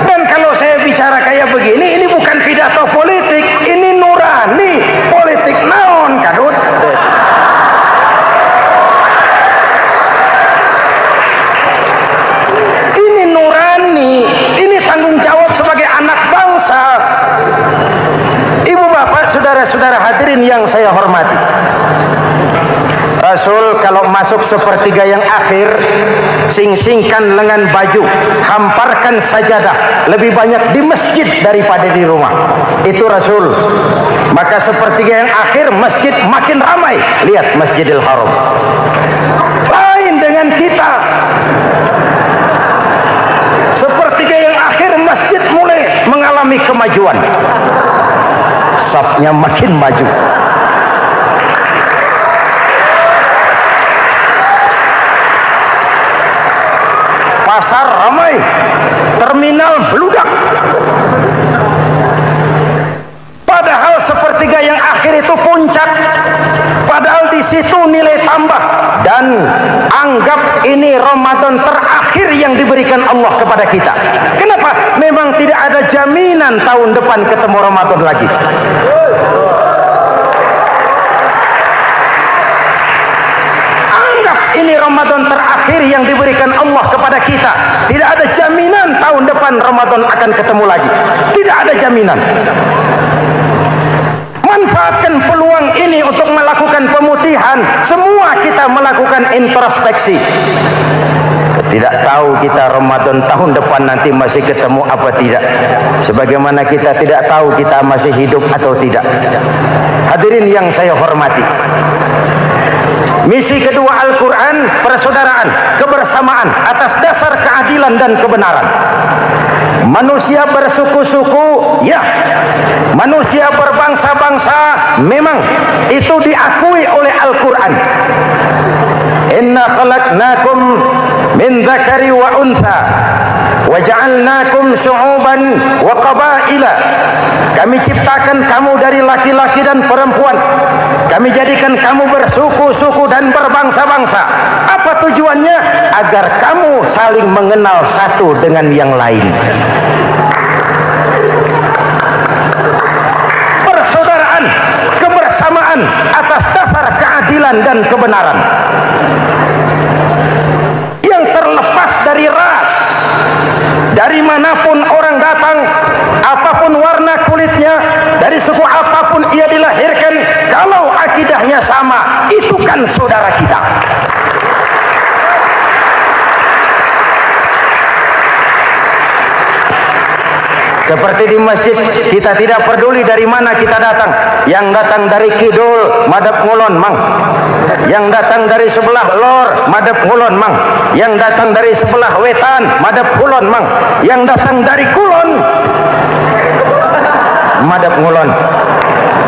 Dan kalau saya bicara kayak begini, ini bukan pidato politik, ini nurani politik naon kadut. Saudara-saudara hadirin yang saya hormati, Rasul kalau masuk sepertiga yang akhir, sing-singkan lengan baju, hamparkan sajadah, lebih banyak di masjid daripada di rumah. Itu Rasul. Maka sepertiga yang akhir masjid makin ramai. Lihat Masjidil Haram. Lain dengan kita. Sepertiga yang akhir masjid mulai mengalami kemajuan. Safnya makin maju. Pasar ramai, terminal beludak. Padahal sepertiga yang akhir itu puncak. Padahal di situ nilai tambah. Dan anggap ini Ramadan terakhir yang diberikan Allah kepada kita. Kenapa? Memang tidak ada jaminan tahun depan ketemu Ramadan lagi. Anggap ini Ramadan terakhir yang diberikan Allah kepada kita. Tidak ada jaminan tahun depan Ramadan akan ketemu lagi. Tidak ada jaminan. Manfaatkan peluang ini untuk melakukan pemutihan. Semua kita melakukan introspeksi. Tidak tahu kita Ramadan tahun depan nanti masih ketemu apa tidak. Sebagaimana kita tidak tahu kita masih hidup atau tidak. Hadirin yang saya hormati, misi kedua Al-Quran, persaudaraan, kebersamaan atas dasar keadilan dan kebenaran. Manusia bersuku-suku, ya. Manusia berbangsa-bangsa, memang itu diakui oleh Al-Quran. Inna khalaqnakum min dzakari wa untha wa ja'alnakum syu'uban wa qabaila. Kami ciptakan kamu dari laki-laki dan perempuan. Kami jadikan kamu bersuku-suku dan berbangsa-bangsa. Apa tujuannya? Agar kamu saling mengenal satu dengan yang lain. Persaudaraan, kebersamaan atas dasar keadilan dan kebenaran. Yang terlepas dari ras. Dari manapun orang datang, sama, itu kan saudara kita. Seperti di masjid, kita tidak peduli dari mana kita datang. Yang datang dari kidul, madep ngulon mang. Yang datang dari sebelah lor, madep ngulon mang. Yang datang dari sebelah wetan, madep kulon mang. Yang datang dari kulon, madep ngulon.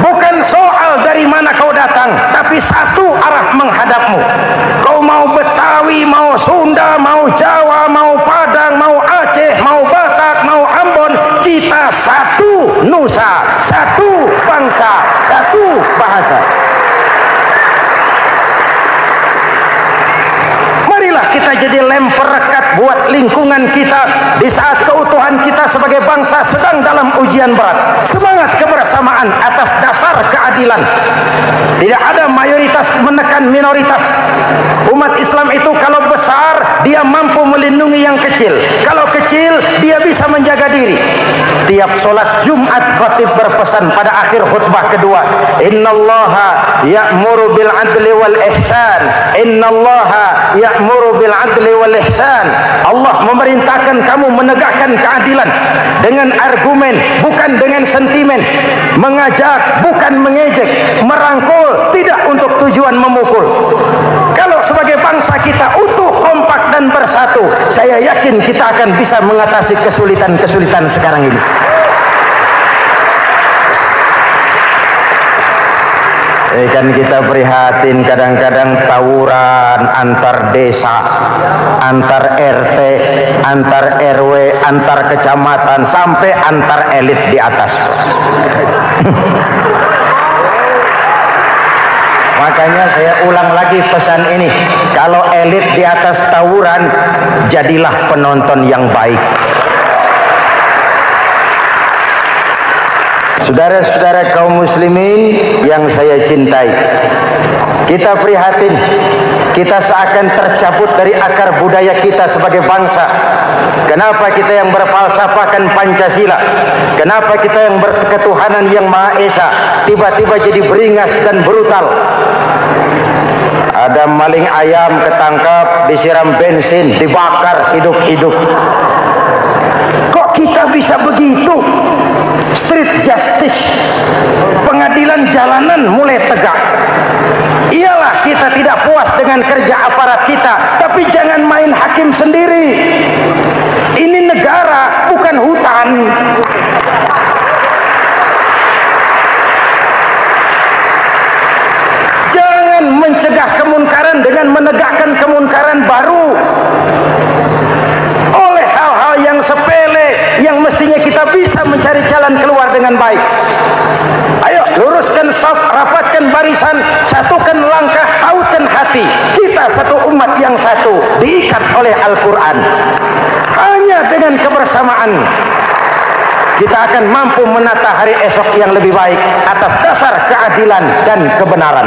Bukan soal dari mana kau datang, tapi satu arah menghadapmu. Kau mau Betawi, mau Sunda, mau Jawa, mau Padang, mau Aceh, mau Batak, mau Ambon, kita satu nusa, satu bangsa, satu bahasa. Marilah kita jadi lem perekat buat lingkungan kita di saat keutuhan kita sebagai bangsa sedang dalam ujian berat. Semangat kebersamaan atas dasar keadilan. Tidak ada mayoritas menekan minoritas. Umat Islam itu kalau besar, dia mampu melindungi yang kecil. Kalau kecil, dia bisa menjaga diri. Tiap sholat Jumat, khatib berpesan pada akhir khutbah kedua, innallaha ya'muru bil adli wal ihsan. Innallaha ya'muru bil adli wal ihsan. Allah memerintahkan kamu menegakkan keadilan dengan argumen, bukan dengan sentimen. Mengajak, bukan mengejek. Merangkul, tidak untuk tujuan memukul. Kalau sebagai bangsa kita utuh, kompak dan bersatu, saya yakin kita akan bisa mengatasi kesulitan-kesulitan sekarang ini. Kan kita prihatin kadang-kadang tawuran antar desa, antar RT, antar RW, antar kecamatan, sampai antar elit di atas. Makanya saya ulang lagi pesan ini, kalau elit di atas tawuran, jadilah penonton yang baik. Saudara-saudara kaum muslimin yang saya cintai, kita prihatin, kita seakan tercabut dari akar budaya kita sebagai bangsa. Kenapa kita yang berfalsafahkan Pancasila, kenapa kita yang berketuhanan yang Maha Esa tiba-tiba jadi beringas dan brutal? Ada maling ayam ketangkap, disiram bensin, dibakar hidup-hidup. Kok kita bisa begitu? Street justice, pengadilan jalanan mulai tegak. Iyalah kita tidak puas dengan kerja aparat kita, tapi jangan main hakim sendiri. Ini negara, bukan hutan. Jangan mencegah kemunkaran dengan menegakkan kemunkaran baru. Oleh hal-hal yang sepele, yang mestinya kita bisa mencari jalan keluar dengan baik. Ayo luruskan saf, rapatkan barisan, satukan langkah, tautkan hati. Kita satu umat yang satu, diikat oleh Al-Quran. Hanya dengan kebersamaan kita akan mampu menata hari esok yang lebih baik atas dasar keadilan dan kebenaran.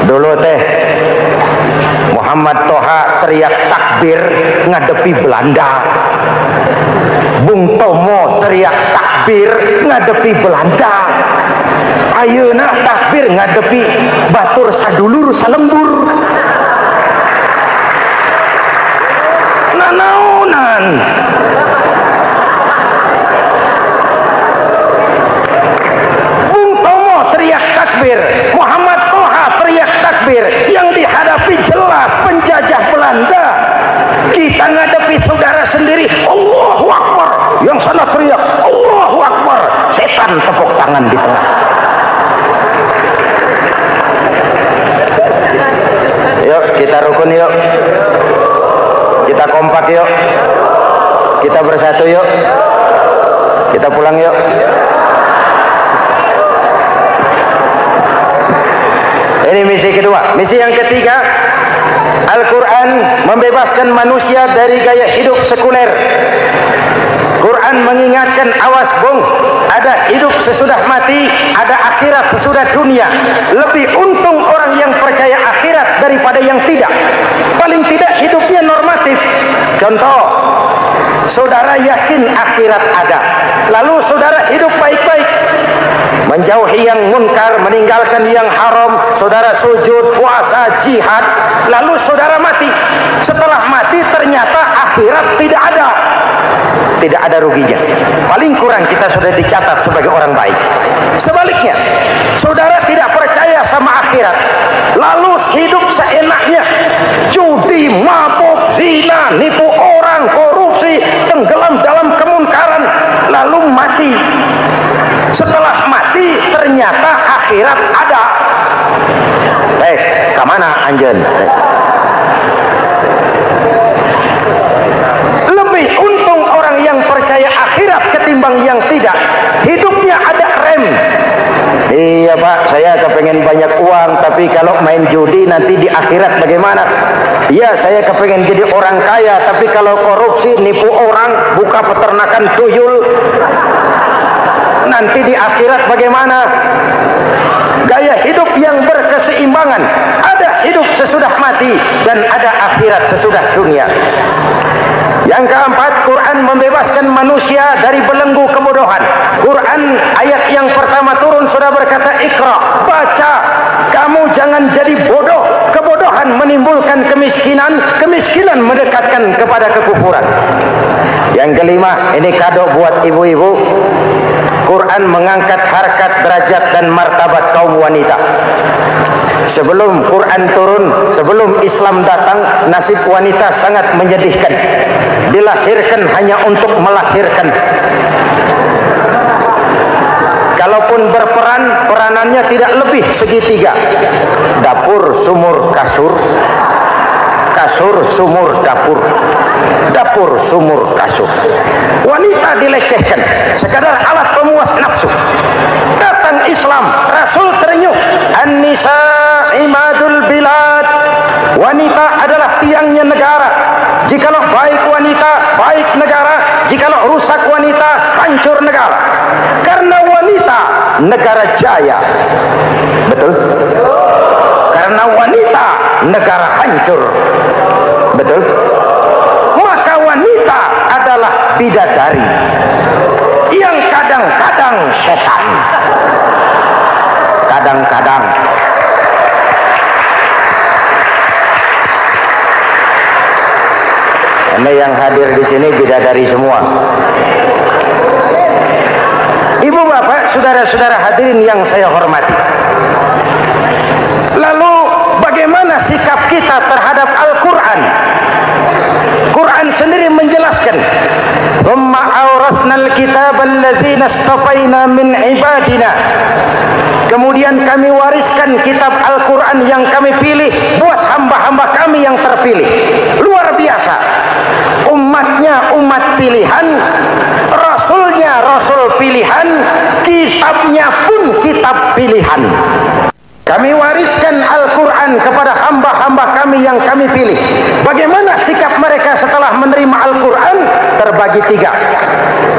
Dulu teh Muhammad Toha teriak takbir ngadepi Belanda. Bung Tomo teriak takbir ngadepi Belanda. Ayeuna takbir ngadepi batur sadulur salembur. Nanaunan. Bung Tomo teriak takbir, Muhammad Toha teriak takbir. Yang dihadapi jelas penjajah Belanda. Kita ngadepi saudara sendiri, Allahu Akbar. Yang sana teriak Allahu Akbar, setan tepuk tangan di tengah. Yuk kita rukun yuk, kita kompak yuk, kita bersatu yuk, kita pulang yuk. Ini misi kedua. Misi yang ketiga, Al-Quran membebaskan manusia dari gaya hidup sekuler. Quran mengingatkan, awas bung, ada hidup sesudah mati, ada akhirat sesudah dunia. Lebih untung orang yang percaya akhirat daripada yang tidak. Paling tidak hidupnya normatif. Contoh, saudara yakin akhirat ada, lalu saudara hidup baik-baik, menjauhi yang munkar, meninggalkan yang haram, saudara sujud, puasa, jihad, lalu saudara mati. Setelah mati ternyata akhirat tidak ada ruginya. Paling kurang kita sudah dicatat sebagai orang baik. Sebaliknya, saudara tidak percaya sama akhirat, lalu hidup seenaknya, judi, mabuk, zina, nipu orang, korupsi, tenggelam dalam kemunkaran, lalu mati. Setelah mati ternyata akhirat ada. Kemana anjen? Lebih untung orang yang percaya akhirat ketimbang yang tidak. Hidupnya ada rem. Iya Pak, saya kepengen banyak uang, tapi kalau main judi nanti di akhirat bagaimana? Iya, saya kepengen jadi orang kaya, tapi kalau korupsi, nipu orang, buka peternakan tuyul, nanti di akhirat bagaimana? Gaya hidup yang berkeseimbangan, ada hidup sesudah mati dan ada akhirat sesudah dunia. Yang keempat, Quran membebaskan manusia dari belenggu kebodohan. Quran ayat yang pertama turun sudah berkata, Iqra, baca, kamu jangan jadi bodoh. Kebodohan menimbulkan kemiskinan, kemiskinan mendekatkan kepada kekufuran. Yang kelima, ini kado buat ibu-ibu, Quran mengangkat harkat, derajat dan martabat kaum wanita. Sebelum Quran turun, sebelum Islam datang, nasib wanita sangat menyedihkan. Dilahirkan hanya untuk melahirkan. Kalaupun berperan, peranannya tidak lebih segitiga. Dapur, sumur, kasur. Kasur, sumur, dapur. Dapur, sumur, kasur. Wanita dilecehkan, sekadar alat pemuas nafsu. Datang Islam, Rasul terenyuh, An-nisa imadul bilad. Wanita adalah tiangnya negara. Jikalau baik wanita, baik negara. Jikalau rusak wanita, hancur negara. Karena wanita, negara jaya. Betul? Karena wanita, negara hancur. Betul? Maka wanita adalah bidadari yang kadang-kadang setan. Kadang-kadang. Karena yang hadir di sini bidadari semua. Ibu bapak, saudara-saudara hadirin yang saya hormati. Lalu bagaimana sikap kita terhadap Al-Quran? Quran sendiri menjelaskan, "Tsumma awrasnal kitaba allazina istafaina min ibadina." Kemudian kami wariskan kitab Al-Quran yang kami pilih buat hamba-hamba kami yang terpilih. Luar biasa. Umatnya umat pilihan, Rasulnya Rasul pilihan, kitabnya pun kitab pilihan. Kami wariskan Al-Quran kepada hamba-hamba kami yang kami pilih. Bagaimana sikap mereka setelah menerima Al-Quran? Terbagi tiga.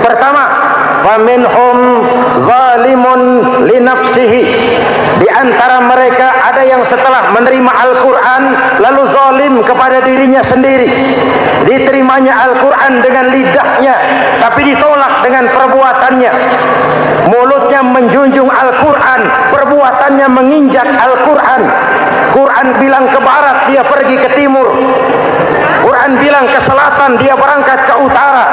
Pertama, faminhum zalimun linafsihi. Di antara mereka ada yang setelah menerima Al-Quran lalu zalim kepada dirinya sendiri. Diterimanya Al-Quran dengan lidahnya, tapi ditolak dengan perbuatannya. Mulutnya menjunjung Al-Quran, perbuatannya menginjak Al-Quran. Quran bilang ke barat, dia pergi ke timur. Quran bilang ke selatan, dia berangkat ke utara.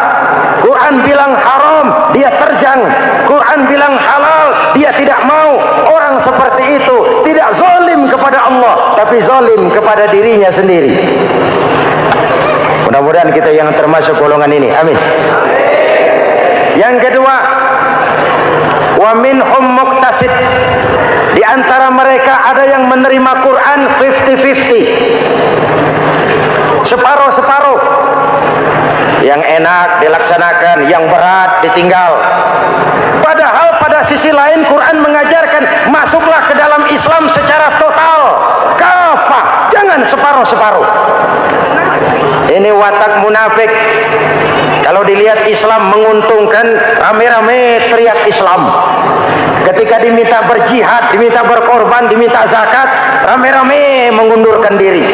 Quran bilang haram, dia terjang. Quran bilang halal, dia tidak mau. Orang seperti itu tidak zalim kepada Allah, tapi zalim kepada dirinya sendiri. Mudah-mudahan kita yang termasuk golongan ini. Amin. Yang kedua, wa minhum muqtasid. Di antara mereka ada yang menerima Quran 50-50. Separuh-separuh. Yang enak dilaksanakan, yang berat ditinggal. Padahal pada sisi lain Quran mengajarkan masuklah ke dalam Islam secara total. Kafah, jangan separuh-separuh. Ini watak munafik. Kalau dilihat Islam menguntungkan, rame-rame teriak Islam. Ketika diminta berjihad, diminta berkorban, diminta zakat, rame-rame mengundurkan diri.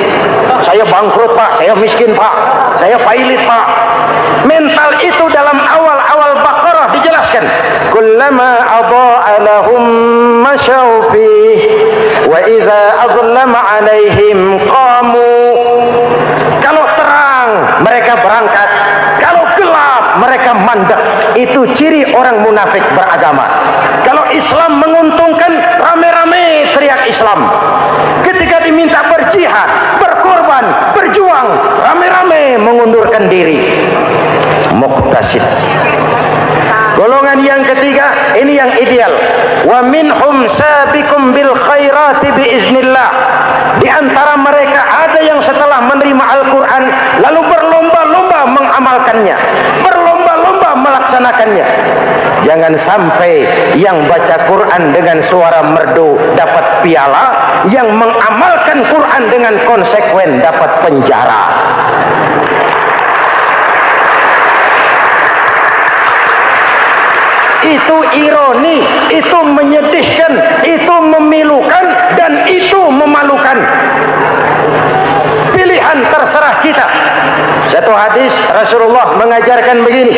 Saya bangkrut Pak, saya miskin Pak, saya pailit Pak. Mental itu dalam awal-awal Baqarah dijelaskan. jelaskan, kullama adha'a lahum masyaw fih wa idza adlama alaihim qamu. Kalau terang mereka berangkat, kalau gelap mereka mandek. Itu ciri orang munafik beragama. Kalau Islam menguntungkan, rame-rame teriak Islam. Ketika diminta berjihad, berkorban, berjuang, rame-rame mengundurkan diri. Muqtasid. Golongan yang ketiga, ini yang ideal. Wa minhum sabiqum bil khairati biiznillah. Di antara mereka ada yang setelah menerima Al-Quran lalu berlomba-lomba mengamalkannya, berlomba-lomba melaksanakannya. Jangan sampai yang baca Quran dengan suara merdu dapat piala, yang mengamalkan Quran dengan konsekuen dapat penjara. Itu ironi, itu menyedihkan, itu memilukan, dan itu memalukan. Pilihan terserah kita. Satu hadis Rasulullah mengajarkan begini,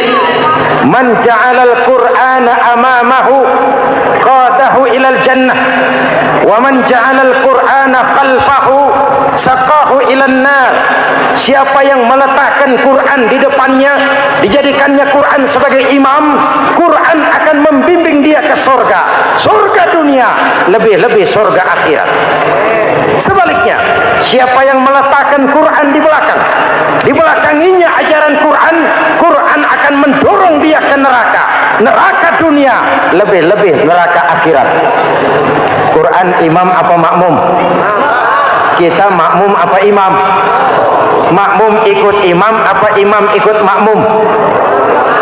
man ja'alal qur'ana amamahu qadahu ilal jannah wa man ja'alal qur'ana khalfahu saqahu ilan nar. Siapa yang meletakkan Quran di depannya, dijadikannya Quran sebagai imam, Quran akan membimbing dia ke surga, surga dunia, lebih-lebih surga akhirat. Sebaliknya, siapa yang meletakkan Quran di belakang, dibelakanginya ajaran Quran, Quran akan mendorong dia ke neraka, neraka dunia, lebih-lebih neraka akhirat. Quran imam apa makmum? Kita makmum apa imam? Makmum ikut imam apa imam ikut makmum?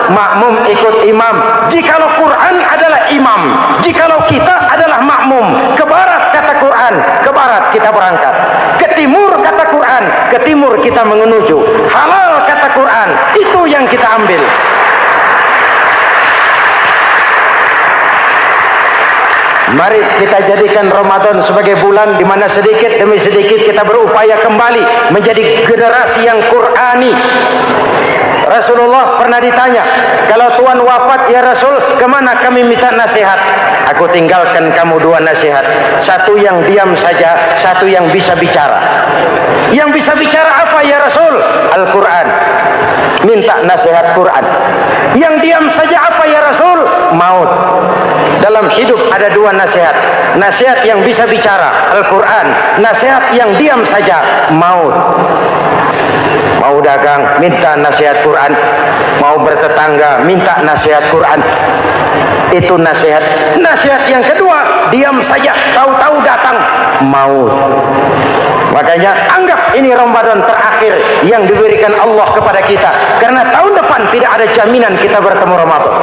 Makmum ikut imam. Jikalau Quran adalah imam, jikalau kita adalah makmum. Ke barat kata Quran, ke barat kita berangkat. Ke timur kata Quran, ke timur kita menuju. Halal kata Quran, itu yang kita ambil. Mari kita jadikan Ramadan sebagai bulan di mana sedikit demi sedikit kita berupaya kembali menjadi generasi yang Qur'ani. Rasulullah pernah ditanya, kalau Tuhan wafat ya Rasul, kemana kami minta nasihat? Aku tinggalkan kamu dua nasihat, satu yang diam saja, satu yang bisa bicara. Yang bisa bicara apa ya Rasul? Al-Quran. Minta nasihat Quran. Yang diam saja apa ya Rasul? Maut. Dalam hidup ada dua nasihat. Nasihat yang bisa bicara, Al-Quran. Nasihat yang diam saja, maut. Mau dagang, minta nasihat Quran. Mau bertetangga, minta nasihat Quran. Itu nasihat. Nasihat yang kedua, diam saja, tahu-tahu datang maut. Makanya anggap ini Ramadan terakhir yang diberikan Allah kepada kita, karena tahun depan tidak ada jaminan kita bertemu Ramadan.